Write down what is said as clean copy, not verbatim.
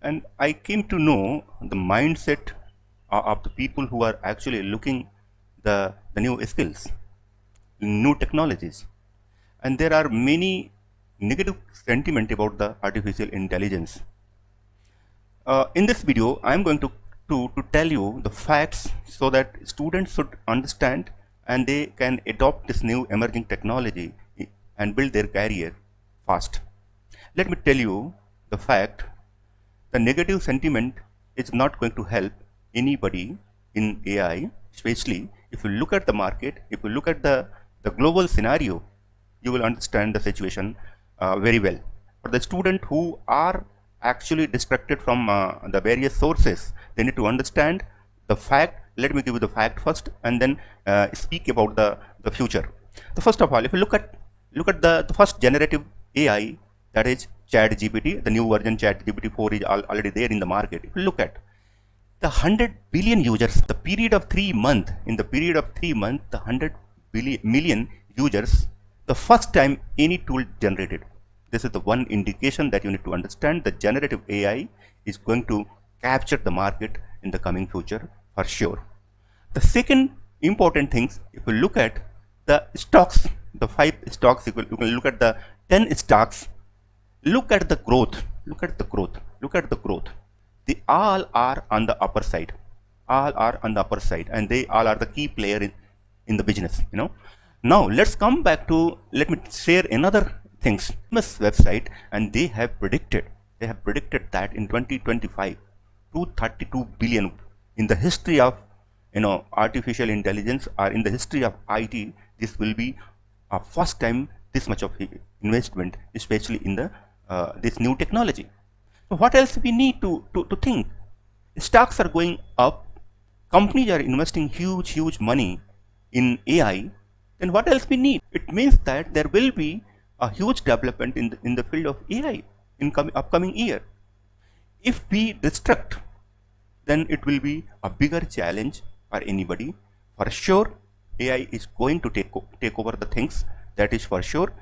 And I came to know the mindset of the people who are actually looking the new skills, new technologies. And there are many negative sentiment about the artificial intelligence. In this video, I am going to tell you the facts so that students should understand and they can adopt this new emerging technology and build their career fast. Let me tell you the fact. The negative sentiment is not going to help anybody in AI, especially if you look at the market, if you look at the global scenario, you will understand the situation very well. For the student who are actually distracted from the various sources, they need to understand the fact. Let me give you the fact first and then speak about the future. So first of all, if you look at the first generative AI, that is ChatGPT, the new version GPT-4 is already there in the market. If you look at the 100 billion users, the period of 3 months, in the period of 3 months, the 100 million users, the first time any tool generated. This is the one indication that you need to understand. The generative AI is going to capture the market in the coming future for sure. The second important things, if you look at the stocks, the 5 stocks, you can look at the 10 stocks, look at the growth, look at the growth, look at the growth. They all are on the upper side, all are on the upper side, and they all are the key player in the business, Now let's come back to, let me share another things. This website, and they have predicted that in 2025, 232 billion in the history of artificial intelligence, or in the history of IT, this will be a first time this much of investment, especially in the this new technology. So what else we need to think? Stocks are going up, companies are investing huge money in AI. Then what else we need? It means that there will be a huge development in the field of AI in upcoming year. If we distract, then it will be a bigger challenge for anybody. For sure, AI is going to take over the things. That is for sure.